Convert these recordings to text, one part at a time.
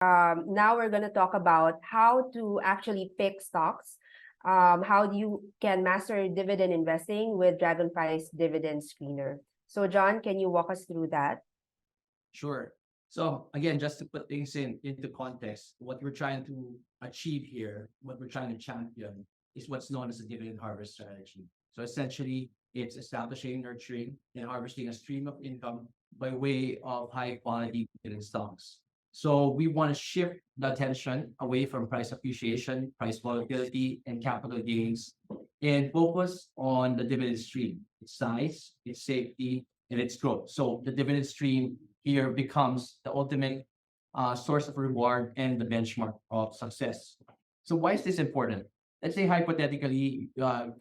Now we're going to talk about how to actually pick stocks, how you can master dividend investing with DragonFi's dividend screener. So John, can you walk us through that? Sure. So again, just to put things into context, what we're trying to achieve here, what we're trying to champion is what's known as a dividend harvest strategy. So essentially, it's establishing, nurturing, and harvesting a stream of income by way of high quality dividend stocks. So we want to shift the attention away from price appreciation, price volatility, and capital gains, and focus on the dividend stream, its size, its safety, and its growth. So the dividend stream here becomes the ultimate source of reward and the benchmark of success. So why is this important? Let's say hypothetically,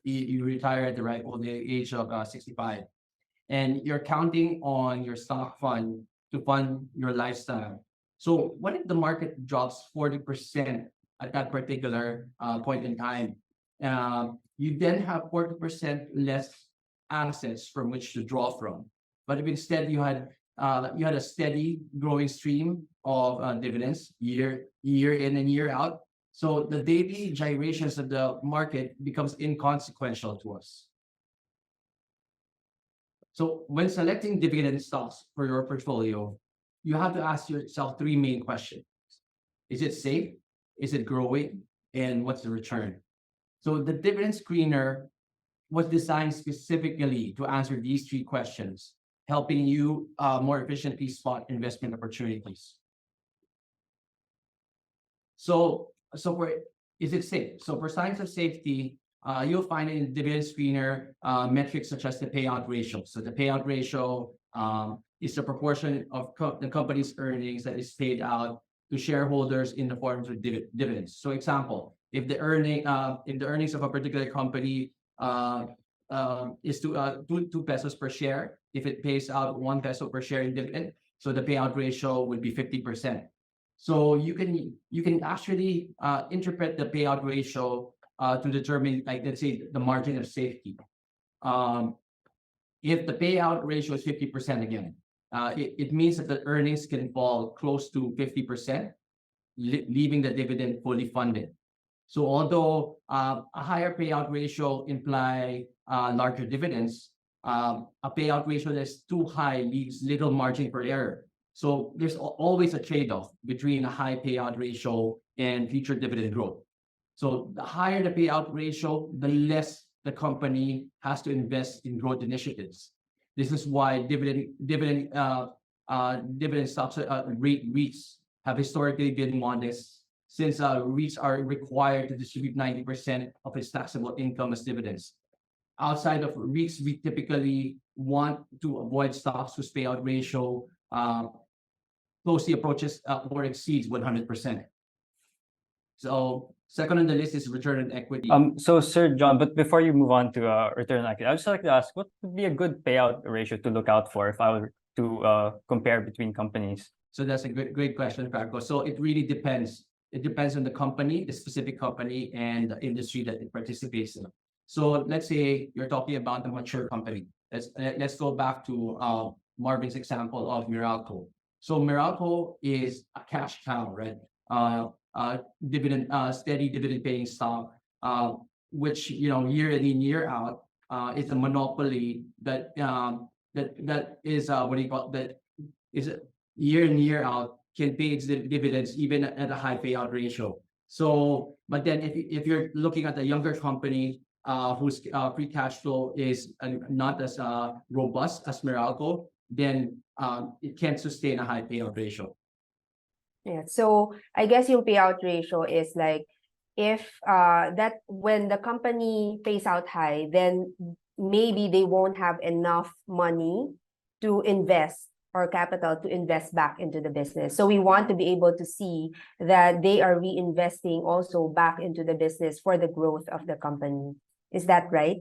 you retire at the right old age of 65, and you're counting on your stock fund to fund your lifestyle. So what if the market drops 40% at that particular point in time? You then have 40% less assets from which to draw from. But if instead you had a steady growing stream of dividends year in and year out, so the daily gyrations of the market becomes inconsequential to us. So when selecting dividend stocks for your portfolio, you have to ask yourself three main questions. Is it safe? Is it growing? And what's the return? So the dividend screener was designed specifically to answer these three questions, helping you more efficiently spot investment opportunities. So for is it safe? So for signs of safety, you'll find in dividend screener metrics such as the payout ratio. So the payout ratio is the proportion of the company's earnings that is paid out to shareholders in the forms of dividends. So example, if the earnings of a particular company is two pesos per share, if it pays out 1 peso per share in dividend, so the payout ratio would be 50%. So you can actually interpret the payout ratio to determine, like, let's say, the margin of safety. If the payout ratio is 50% again, it means that the earnings can fall close to 50%, leaving the dividend fully funded. So although a higher payout ratio imply larger dividends, a payout ratio that's too high leaves little margin for error. So there's always a trade-off between a high payout ratio and future dividend growth. So the higher the payout ratio, the less the company has to invest in growth initiatives. This is why dividend stocks, REITs, have historically been modest, since REITs are required to distribute 90% of its taxable income as dividends. Outside of REITs, we typically want to avoid stocks whose payout ratio closely approaches or exceeds 100%. So second on the list is return on equity. So Sir John, but before you move on to return on equity, I'd just like to ask, what would be a good payout ratio to look out for if I were to compare between companies? So that's a great question, Franco. So it really depends. It depends on the company, the specific company, and the industry that it participates in. So let's say you're talking about a mature company. Let's go back to Marvin's example of Meralco. So Meralco is a cash cow, right? Steady dividend paying stock, which year in year out is a monopoly that is what do you call that is year in year out can pay its dividends even at a high payout ratio. So, but then if you're looking at a younger company whose free cash flow is not as robust as Meralco, then it can't sustain a high payout ratio. Yeah. So I guess yung payout ratio is like if that when the company pays out high, then maybe they won't have enough money to invest or capital to invest back into the business. So we want to be able to see that they are reinvesting also back into the business for the growth of the company. Is that right?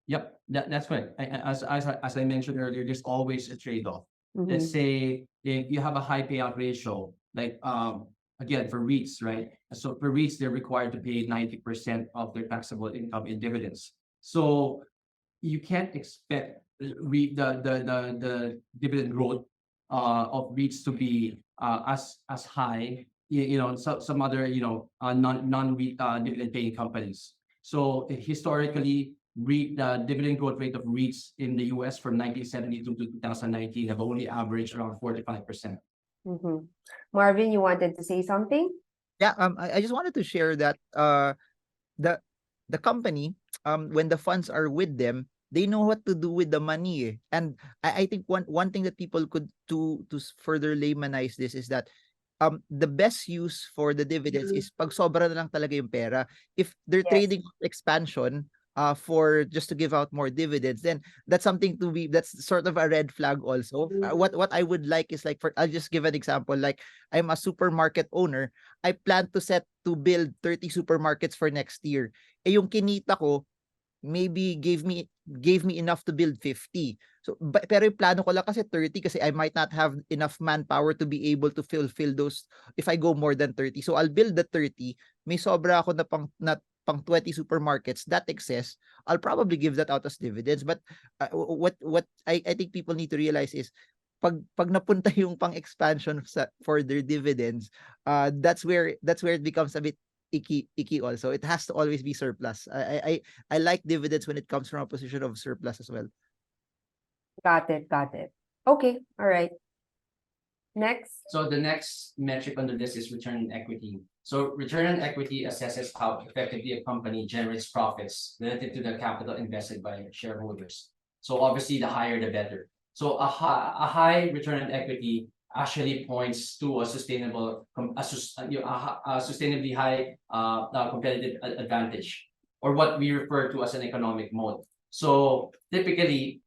Yep, that's right. As I mentioned earlier, there's always a trade-off. Let's say if you have a high payout ratio, like again for REITs, right? So for REITs, they're required to pay 90% of their taxable income in dividends. So you can't expect the dividend growth of REITs to be as high some other non dividend paying companies. So historically, the dividend growth rate of REITs in the US from 1972 to 2019 have only averaged around 45%. Mm-hmm. Marvin, you wanted to say something? Yeah, I just wanted to share that the the company, when the funds are with them, they know what to do with the money. And I think one thing that people could to further laymanize this is that the best use for the dividends is pag sobra na lang talaga yung pera. If they're Yes. trading expansion for just to give out more dividends, then that's something to be, that's sort of a red flag also. What I would like is, like, I'll just give an example. Like, I'm a supermarket owner. I plan to build 30 supermarkets for next year. Eh yung kinita ko maybe gave me enough to build 50. So pero yung plano ko lang kasi 30 kasi I might not have enough manpower to be able to fulfill those if I go more than 30. So I'll build the 30. May sobra ako na pang 20 supermarkets, that excess, I'll probably give that out as dividends. But what I think people need to realize is pag napunta yung pang expansion for their dividends, that's where it becomes a bit icky also. It has to always be surplus. I like dividends when it comes from a position of surplus as well. Got it. Okay, all right. Next. So the next metric on the list is return on equity. So return on equity assesses how effectively a company generates profits relative to the capital invested by shareholders. So obviously, the higher the better. So a high return on equity actually points to a sustainably high competitive advantage, or what we refer to as an economic moat. So typically,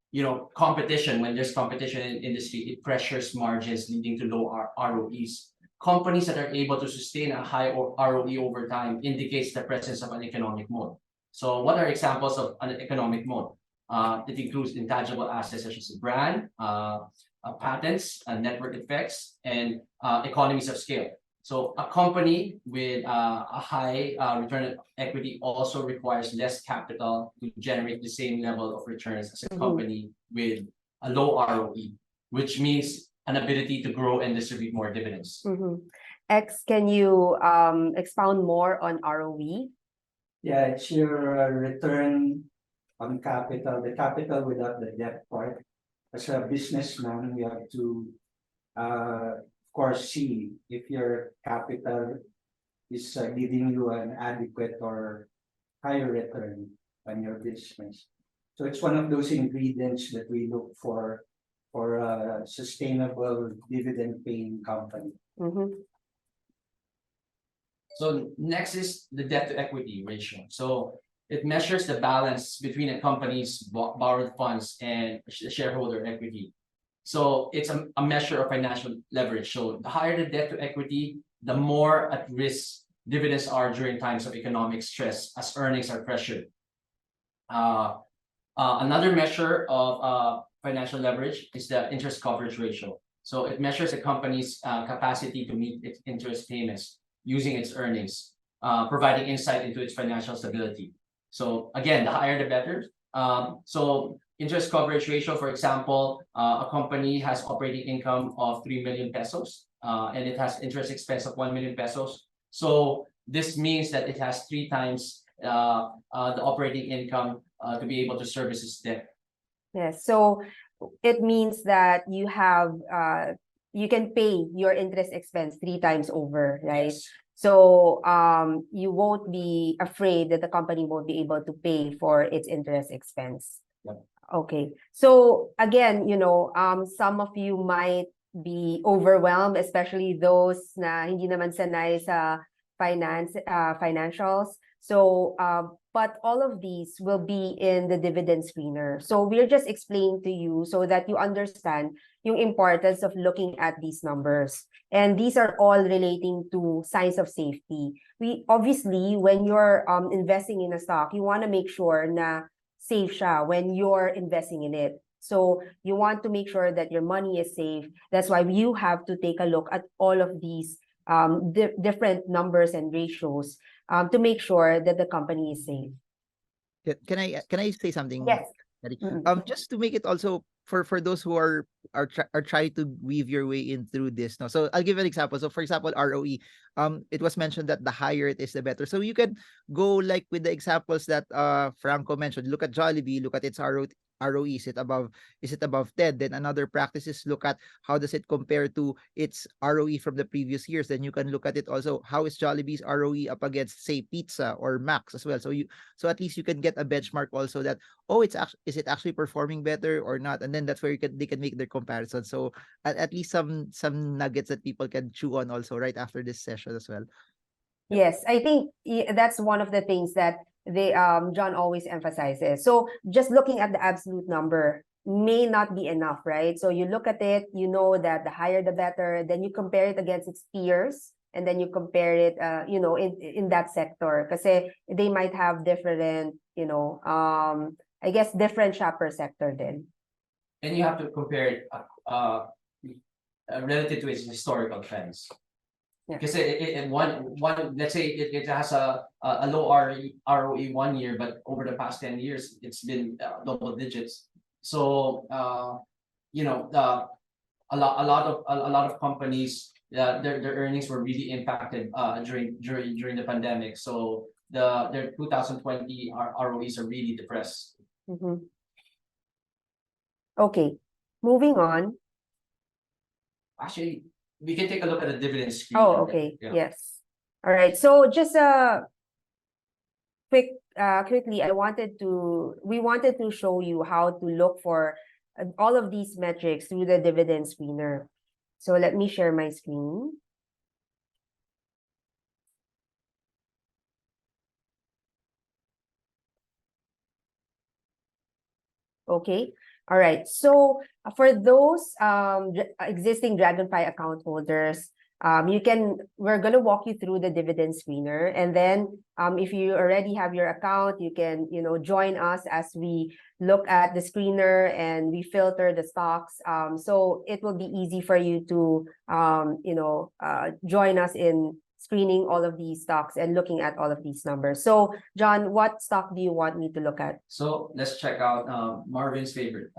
competition, when there's competition in industry, it pressures margins, leading to low ROEs. Companies that are able to sustain a high ROE over time indicates the presence of an economic moat. So what are examples of an economic moat? It includes intangible assets such as brand, patents, network effects, and economies of scale. So a company with a high return on equity also requires less capital to generate the same level of returns as a company with a low ROE, which means an ability to grow and distribute more dividends. X, can you expound more on ROE? Yeah, it's your return on capital, the capital without the debt part. As a businessman, we have to, of course, see if your capital is giving you an adequate or higher return on your business. So it's one of those ingredients that we look for a sustainable dividend-paying company. So next is the debt to equity ratio. So it measures the balance between a company's borrowed funds and shareholder equity. So it's a measure of financial leverage. So the higher the debt to equity, the more at risk dividends are during times of economic stress, as earnings are pressured. Another measure of financial leverage is the interest coverage ratio. So it measures a company's capacity to meet its interest payments using its earnings, providing insight into its financial stability. So again, the higher the better. So interest coverage ratio, for example, a company has operating income of 3 million pesos, and it has interest expense of 1 million pesos. So this means that it has 3 times the operating income to be able to service its debt. Yes, so it means that you can pay your interest expense 3 times over, right? Yes. So you won't be afraid that the company won't be able to pay for its interest expense. Yep. Okay. So again, some of you might be overwhelmed, especially those na hindi naman sanay sa financials. So but all of these will be in the dividend screener. So we're just explaining to you so that you understand yung importance of looking at these numbers. And these are all relating to signs of safety. We obviously, when you're investing in a stock, you want to make sure na safe siya when you're investing in it. So you want to make sure that your money is safe. That's why you have to take a look at all of these different numbers and ratios to make sure that the company is safe. Can I say something? Yes. Just to make it also for those who are trying to weave your way in through this. No, so I'll give an example. So for example, ROE. It was mentioned that the higher it is, the better. So you can go like with the examples that Franco mentioned. Look at Jollibee. Look at its ROE. Is it above 10? Then another practice is look at how does it compare to its ROE from the previous years. Then you can look at it also, how is Jollibee's ROE up against, say, Pizza or Max as well. So at least you can get a benchmark also that, oh, is it actually performing better or not? And then that's where they can make their comparison. So at least some nuggets that people can chew on also right after this session as well. Yes, I think that's one of the things that John always emphasizes. So just looking at the absolute number may not be enough, right? So you look at it, you know that the higher the better, then you compare it against its peers, and then you compare it, in that sector, because they might have different, I guess different shopper sector then. And you have to compare it relative to its historical trends. Yeah. Because in one let's say it has a low ROE 1 year, but over the past 10 years it's been double digits. So a lot of companies, their earnings were really impacted during the pandemic. So their 2020 ROEs are really depressed. Mm-hmm. Okay, moving on. Actually, we can take a look at the dividend screen. Oh, okay. Yeah. Yes. All right. So just quickly, we wanted to show you how to look for all of these metrics through the dividend screener. So let me share my screen. Okay. All right. So for those existing DragonFi account holders, we're gonna walk you through the dividend screener, and then if you already have your account, you can join us as we look at the screener and we filter the stocks. So it will be easy for you to join us in screening all of these stocks and looking at all of these numbers. So John, what stock do you want me to look at? So let's check out Marvin's favorite,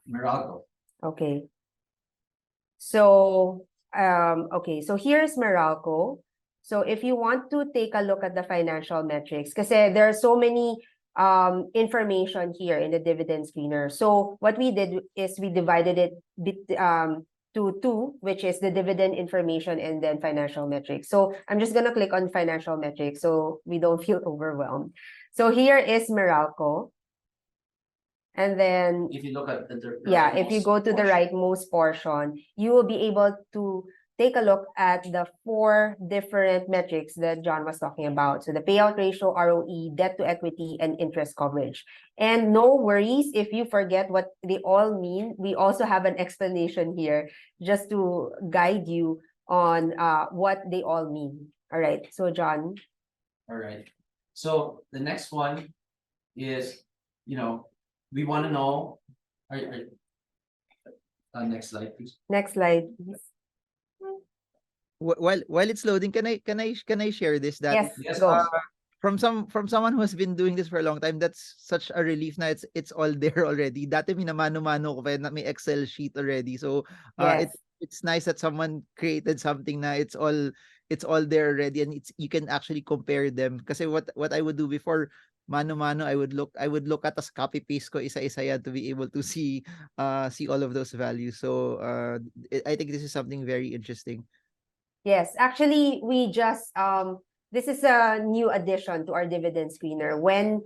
Meralco. Okay. So so here's Meralco. So if you want to take a look at the financial metrics, because there are so many information here in the dividend screener. So what we did is we divided it to two, which is the dividend information and then financial metrics. So I'm just gonna click on financial metrics so we don't feel overwhelmed. So here is Meralco. And then if you look at if you go to the rightmost portion, you will be able to take a look at the 4 different metrics that John was talking about. So the payout ratio, ROE, debt to equity, and interest coverage. And no worries if you forget what they all mean. We also have an explanation here just to guide you on what they all mean. All right. So John. All right. So the next one is, we want to know. Next slide, please. Next slide, please. While it's loading, can I share this? That yes, go. From someone who has been doing this for a long time, that's such a relief na it's all there already. Dati minamano-mano ko pa na may Excel sheet already. So yes. it's nice that someone created something na it's all there already, and you can actually compare them. Kasi what I would do before, mano-mano, I would look at as copy paste ko isa-isa yan to be able to see all of those values. So I think this is something very interesting. Yes, actually, we just this is a new addition to our dividend screener. When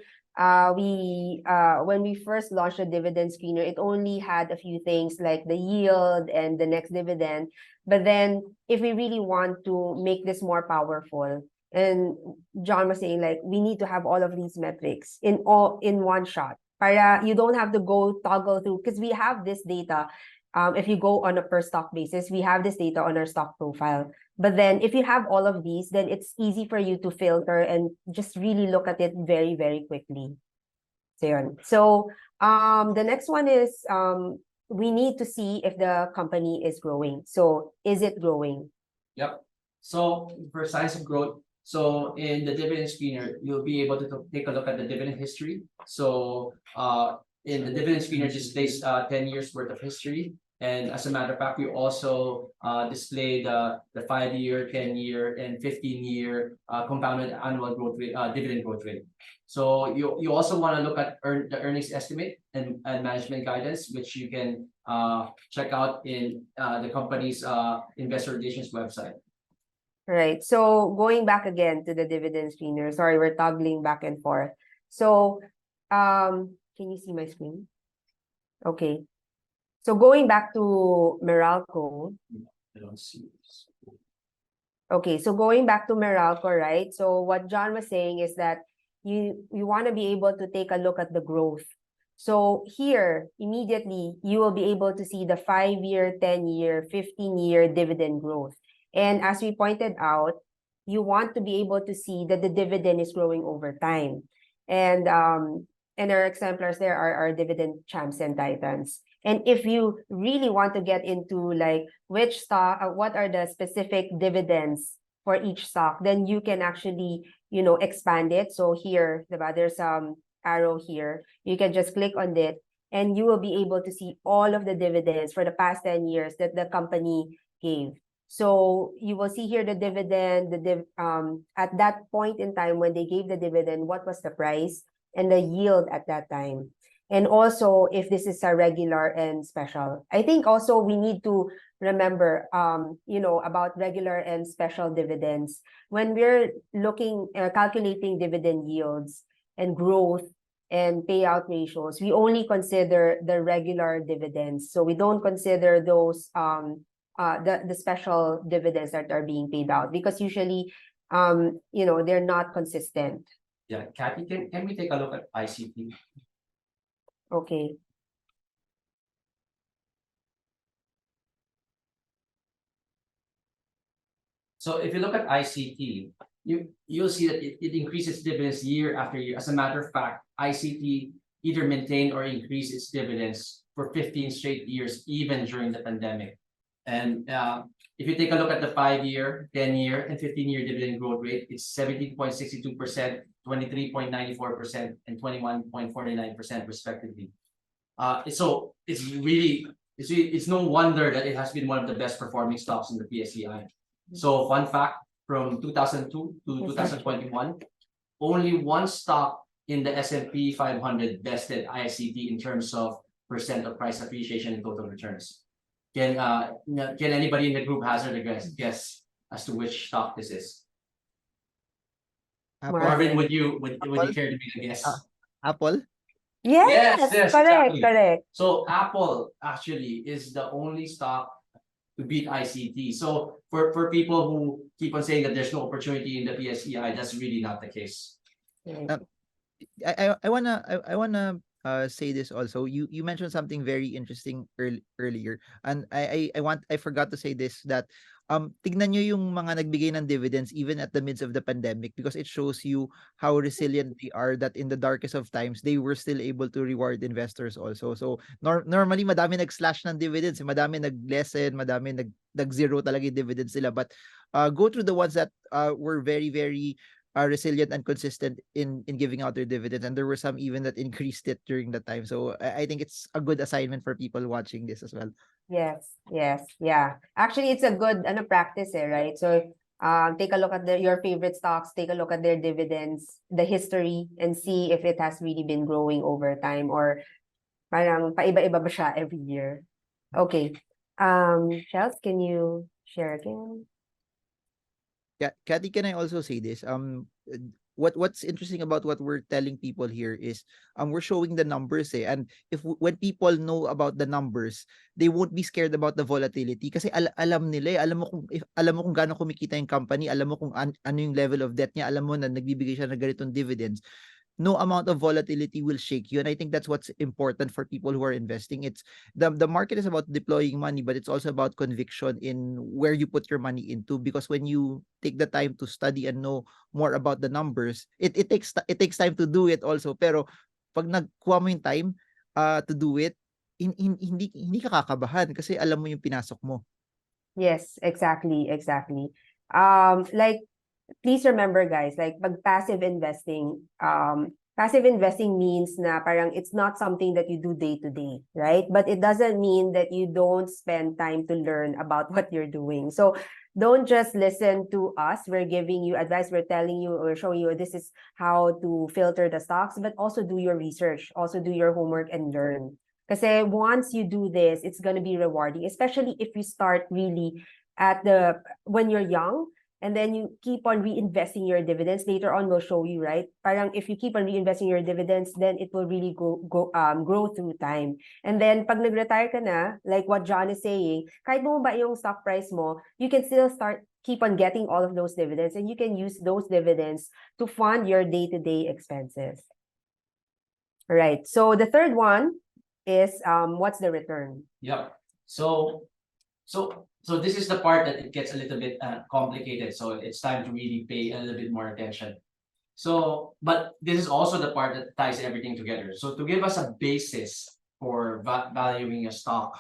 we first launched the dividend screener, it only had a few things like the yield and the next dividend. But then, if we really want to make this more powerful, and John was saying, like, we need to have all of these metrics in one shot. Para you don't have to go toggle through, because we have this data. If you go on a per stock basis, we have this data on our stock profile. But then if you have all of these, then it's easy for you to filter and just really look at it very, very quickly. So the next one is we need to see if the company is growing. So is it growing? Yep. So for signs of growth, so in the dividend screener, you'll be able to take a look at the dividend history. So in the dividend screener displays 10 years worth of history. And as a matter of fact, we also displayed the 5-year, 10-year, and 15-year compounded annual growth rate, dividend growth rate. So you also want to look at the earnings estimate and management guidance, which you can check out in the company's investor relations website. Right. So going back again to the dividend screener. Sorry, we're toggling back and forth. So can you see my screen? Okay. So going back to Meralco. I don't see this. Okay, so going back to Meralco, right? So what John was saying is that you want to be able to take a look at the growth. So here, immediately, you will be able to see the 5-year, 10-year, 15-year dividend growth. And as we pointed out, you want to be able to see that the dividend is growing over time. And our exemplars there are our dividend champs and titans. And if you really want to get into like which stock, what are the specific dividends for each stock, then you can actually, expand it. So here, there's arrow here. You can just click on it and you will be able to see all of the dividends for the past 10 years that the company gave. So you will see here the dividend, at that point in time when they gave the dividend, what was the price and the yield at that time. And also if this is a regular and special. I think also we need to remember, about regular and special dividends. When we're calculating dividend yields and growth and payout ratios, we only consider the regular dividends. So we don't consider those, the special dividends that are being paid out because usually, they're not consistent. Yeah, Kathy, can we take a look at ICT? Okay. So if you look at ICT, you'll see that it increases dividends year after year. As a matter of fact, ICT either maintained or increased its dividends for 15 straight years, even during the pandemic. And if you take a look at the 5-year, 10-year, and 15-year dividend growth rate, it's 17.62%, 23.94%, and 21.49% respectively. So it's no wonder that it has been one of the best performing stocks in the PSEI. So fun fact, from 2002 to 2021, only one stock in the S&P 500 bested ICT in terms of percent of price appreciation and total returns. Can anybody in the group hazard a guess as to which stock this is? Marvin, would you care to be the guess? Apple? Yes, correct, exactly. correct. So Apple actually is the only stock to beat ICT. So for people who keep on saying that there's no opportunity in the PSEI, that's really not the case. I wanna say this also. You mentioned something very interesting earlier, and I forgot to say this, that tignan nyo yung mga nagbigay ng dividends even at the midst of the pandemic, because it shows you how resilient they are, that in the darkest of times they were still able to reward investors also. So normally madami nag-slash ng dividends, madami nag-lessen, madami nag-zero talaga yung dividends nila, but go through the ones that were very very resilient and consistent in giving out their dividends, and there were some even that increased it during that time. So I think it's a good assignment for people watching this as well. Yes, yeah. Actually, it's a good practice, right? So take a look at your favorite stocks, take a look at their dividends, the history, and see if it has really been growing over time or parang paiba-iba ba siya every year. Okay. Chels, can you share again? Kathy, can I also say this? What's interesting about what we're telling people here is we're showing the numbers, and when people know about the numbers, they won't be scared about the volatility kasi alam nila, alam mo kung gaano kumikita yung company, alam mo kung ano yung level of debt niya, alam mo na nagbibigay siya ng ganitong dividends. No amount of volatility will shake you, and I think that's what's important for people who are investing. It's the market is about deploying money, but it's also about conviction in where you put your money into, because when you take the time to study and know more about the numbers, it takes time to do it also, pero pag nagkuha mo yung time to do it, hindi ka kakabahan kasi alam mo yung pinasok mo. Yes, exactly. Like, please remember, guys, like pag passive investing, passive investing means na parang it's not something that you do day to day, right? But it doesn't mean that you don't spend time to learn about what you're doing. So don't just listen to us. We're giving you advice. We're telling you or showing you this is how to filter the stocks, but also do your research, also do your homework and learn. Kasi once you do this, it's going to be rewarding, especially if you start really when you're young. And then you keep on reinvesting your dividends. Later on, we'll show you, right? Parang if you keep on reinvesting your dividends, then it will really grow through time. And then pag nag-retire ka na, like what John is saying, kahit bumaba yung stock price mo, you can still keep on getting all of those dividends, and you can use those dividends to fund your day-to-day expenses. All right. So the third one is what's the return? Yep. So this is the part that it gets a little bit complicated. So it's time to really pay a little bit more attention. So, but this is also the part that ties everything together. So to give us a basis for valuing a stock,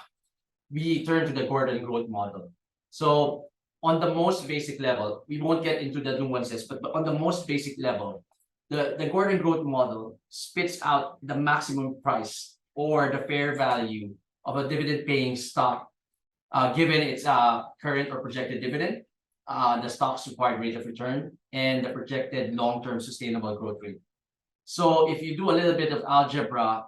we turn to the Gordon growth model. So on the most basic level, we won't get into the nuances, but on the most basic level, the Gordon growth model spits out the maximum price or the fair value of a dividend paying stock given its current or projected dividend, the stock's required rate of return, and the projected long-term sustainable growth rate. So if you do a little bit of algebra,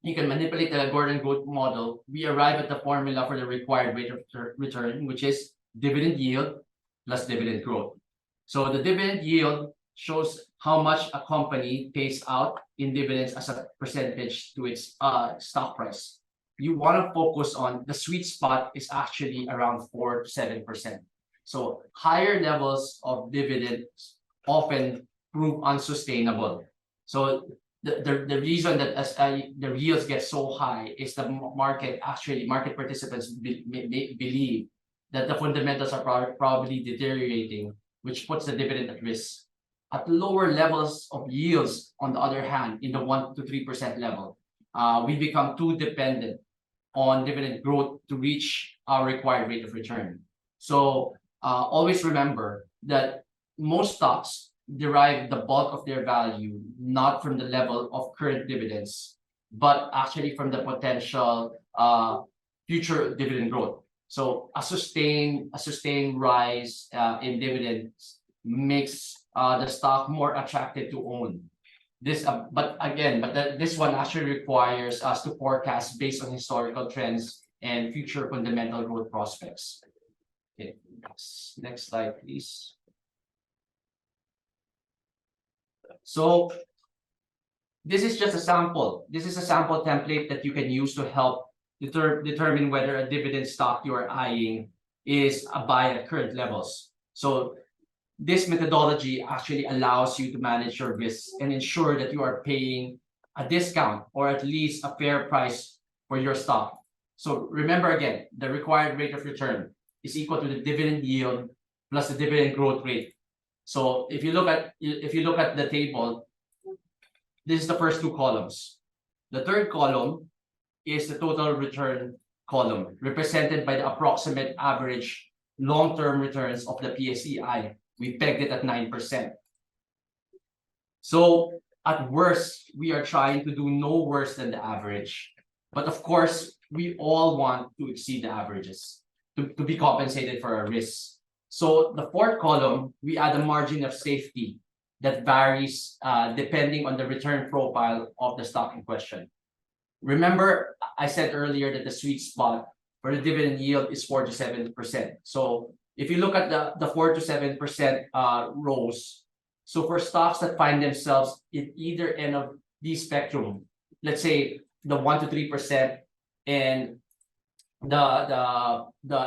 you can manipulate the Gordon growth model. We arrive at the formula for the required rate of return, which is dividend yield plus dividend growth. So the dividend yield shows how much a company pays out in dividends as a percentage to its stock price. You want to focus on the sweet spot is actually around 4 to 7%. So higher levels of dividends often prove unsustainable. So the reason that the yields get so high is the market participants believe that the fundamentals are probably deteriorating, which puts the dividend at risk. At lower levels of yields, on the other hand, in the 1 to 3% level, we become too dependent on dividend growth to reach our required rate of return. So always remember that most stocks derive the bulk of their value not from the level of current dividends, but actually from the potential future dividend growth. So a sustained rise in dividends makes the stock more attractive to own. This, this one actually requires us to forecast based on historical trends and future fundamental growth prospects. Okay, next slide, please. So this is just a sample. This is a sample template that you can use to help determine whether a dividend stock you are eyeing is a buy at current levels. So this methodology actually allows you to manage your risks and ensure that you are paying a discount or at least a fair price for your stock. So remember again, the required rate of return is equal to the dividend yield plus the dividend growth rate. So if you look at the table, this is the first two columns. The third column is the total return column, represented by the approximate average long-term returns of the PSEI. We pegged it at 9%. So at worst, we are trying to do no worse than the average. But of course, we all want to exceed the averages to be compensated for our risks. So the fourth column, we add a margin of safety that varies depending on the return profile of the stock in question. Remember, I said earlier that the sweet spot for the dividend yield is 4 to 7%. So if you look at the 4 to 7% rows, so for stocks that find themselves at either end of the spectrum, let's say the 1 to 3% and the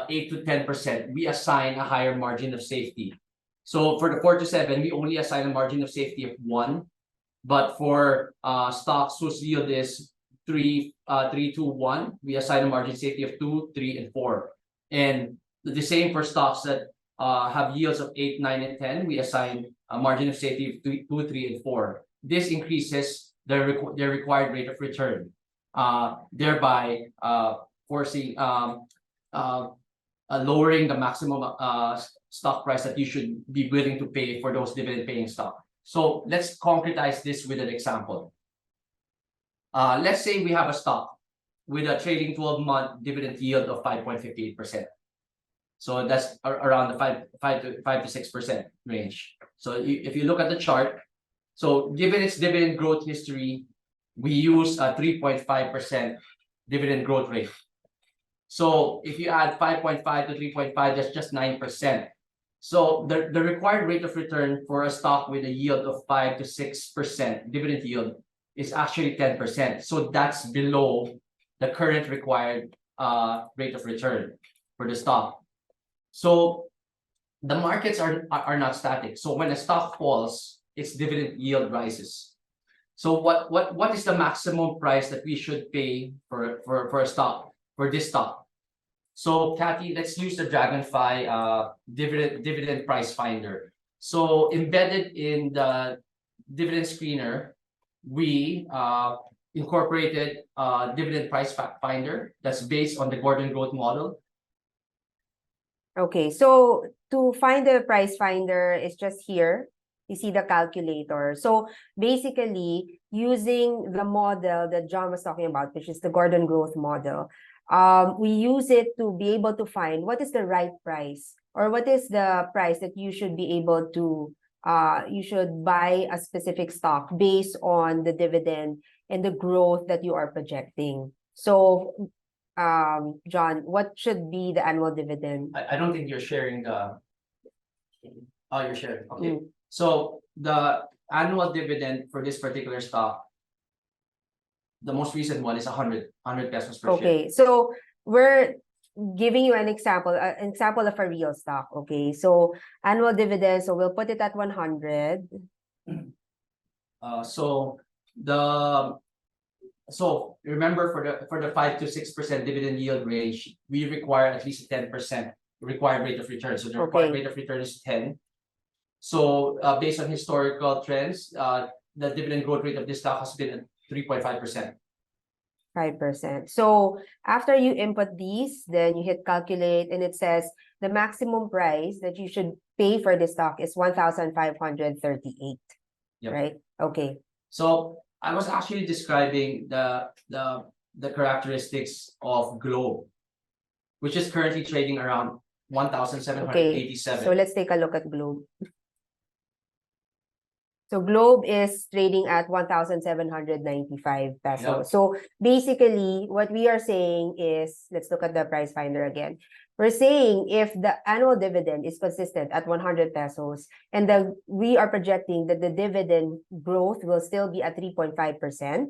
8 to 10%, we assign a higher margin of safety. So for the 4 to 7, we only assign a margin of safety of 1, but for stocks whose yield is 3 to 1, we assign a margin of safety of 2, 3, and 4. And the same for stocks that have yields of 8, 9, and 10, we assign a margin of safety of 2, 3, and 4. This increases their required rate of return, thereby forcing lowering the maximum stock price that you should be willing to pay for those dividend-paying stock. So let's concretize this with an example. Let's say we have a stock with a trailing 12-month dividend yield of 5.58%. So that's around the 5 to 6% range. So if you look at the chart, so given its dividend growth history, we use a 3.5% dividend growth rate. So if you add 5.5 to 3.5, that's just 9%. So the required rate of return for a stock with a yield of 5 to 6% dividend yield is actually 10%. So that's below the current required rate of return for the stock. So the markets are not static. So when a stock falls, its dividend yield rises. So what is the maximum price that we should pay for a stock, for this stock? So Kathy, let's use the DragonFi dividend price finder. So embedded in the dividend screener, we incorporated dividend price finder that's based on the Gordon growth model. Okay, so to find the price finder is just here. You see the calculator. So basically, using the model that John was talking about, which is the Gordon growth model, we use it to be able to find what is the right price, or what is the price that you should be able to you should buy a specific stock based on the dividend and the growth that you are projecting. So John, what should be the annual dividend? I don't think you're sharing the. Oh, you're sharing. Okay. So the annual dividend for this particular stock, the most recent one is 100 pesos per share. Okay, so we're giving you an example of a real stock. Okay, so annual dividend, so we'll put it at 100. So remember, for the 5 to 6% dividend yield range, we require at least 10% required rate of return. So the required rate of return is 10. So based on historical trends, the dividend growth rate of this stock has been at 3.5%. 5%. So after you input these, then you hit calculate, and it says the maximum price that you should pay for this stock is 1,538. Yep. Right? Okay. So I was actually describing the characteristics of Globe, which is currently trading around 1,787. So let's take a look at Globe. So Globe is trading at 1,795 pesos. Yep. So basically, what we are saying is, let's look at the price finder again. We're saying if the annual dividend is consistent at 100 pesos, and we are projecting that the dividend growth will still be at 3.5%,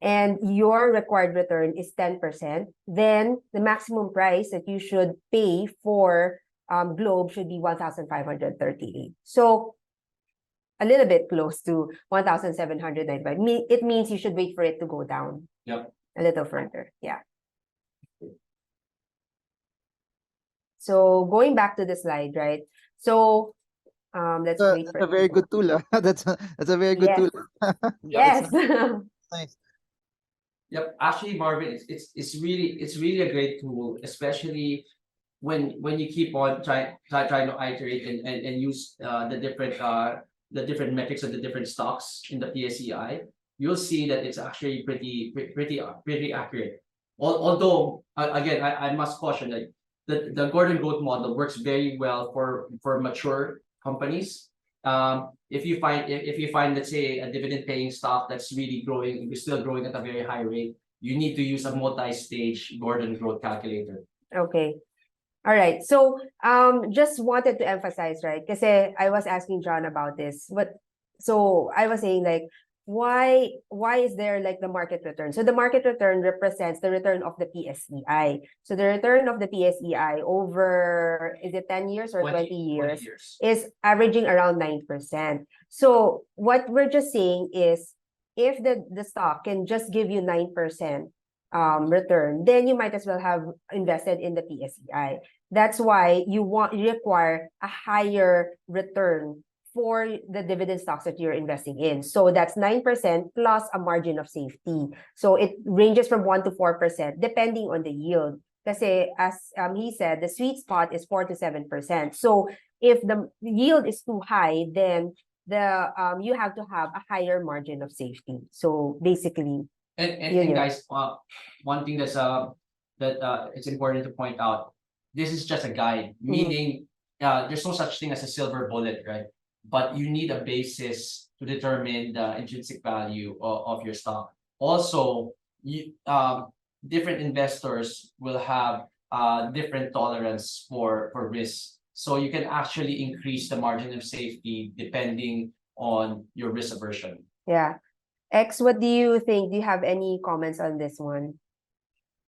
and your required return is 10%, then the maximum price that you should pay for Globe should be 1,538. So a little bit close to 1,795. It means you should wait for it to go down. Yep. A little further. Yeah. So going back to the slide, right? So let's wait for a very good tool. That's a very good tool. Yes. Nice. Yep. Actually, Marvin, it's really a great tool, especially when you keep on trying to iterate and use the different metrics of the different stocks in the PSEI. You'll see that it's actually pretty accurate. Although again, I must caution that the Gordon growth model works very well for mature companies. If you find let's say a dividend paying stock that's really growing, is still growing at a very high rate, you need to use a multi-stage Gordon growth calculator. Okay. All right. So just wanted to emphasize, right? Because I was asking John about this. So I was saying, like, why is there like the market return? So the market return represents the return of the PSEI. So the return of the PSEI over, is it 10 years or 20 years, is averaging around 9%. So what we're just saying is, if the stock can just give you 9% return, then you might as well have invested in the PSEI. That's why you require a higher return for the dividend stocks that you're investing in. So that's 9% plus a margin of safety. So it ranges from 1 to 4% depending on the yield. Kasi as he said, the sweet spot is 4 to 7%. So if the yield is too high, then you have to have a higher margin of safety. So basically, And guys, one thing that's it's important to point out, this is just a guide, meaning there's no such thing as a silver bullet, right? But you need a basis to determine the intrinsic value of your stock. Also, different investors will have different tolerance for risk. So you can actually increase the margin of safety depending on your risk aversion. yeah. X, what do you think? Do you have any comments on this one?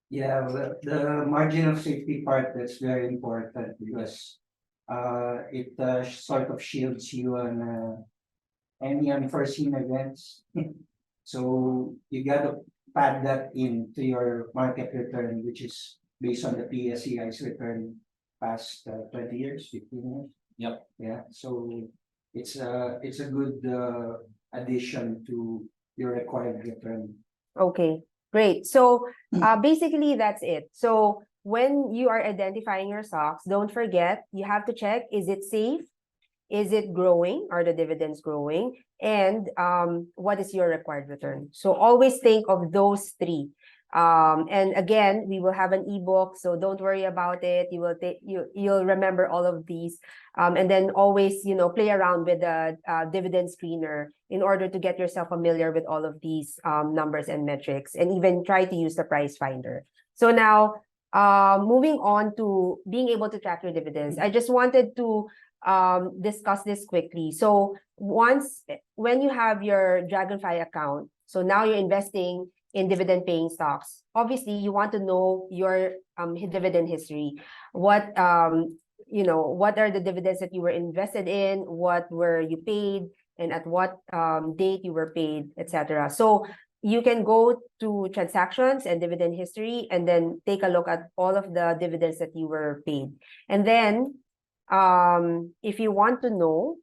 Yeah, the margin of safety part, that's very important because it sort of shields you on any unforeseen events. So you gotta pad that into your market return, which is based on the PSEI's return past 20 years, 15 years. Yep. Yeah, so it's a good addition to your required return. Okay, great. So basically that's it. So when you are identifying your stocks, don't forget you have to check, is it safe? Is it growing? Are the dividends growing? And what is your required return? So always think of those three. And again, we will have an ebook, so don't worry about it. You'll remember all of these. And then always, play around with the dividend screener in order to get yourself familiar with all of these numbers and metrics, and even try to use the price finder. So now, moving on to being able to track your dividends, I just wanted to discuss this quickly. So when you have your DragonFi account, so now you're investing in dividend paying stocks, obviously you want to know your dividend history. What are the dividends that you were invested in, what were you paid, and at what date you were paid, etc. So you can go to transactions and dividend history and then take a look at all of the dividends that you were paid. And then if you want to know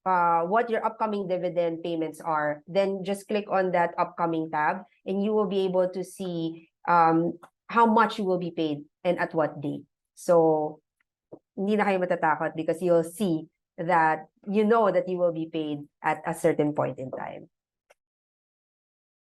what your upcoming dividend payments are, then just click on that upcoming tab and you will be able to see how much you will be paid and at what date. So hindi na kayo matatakot because you'll see that you know that you will be paid at a certain point in time.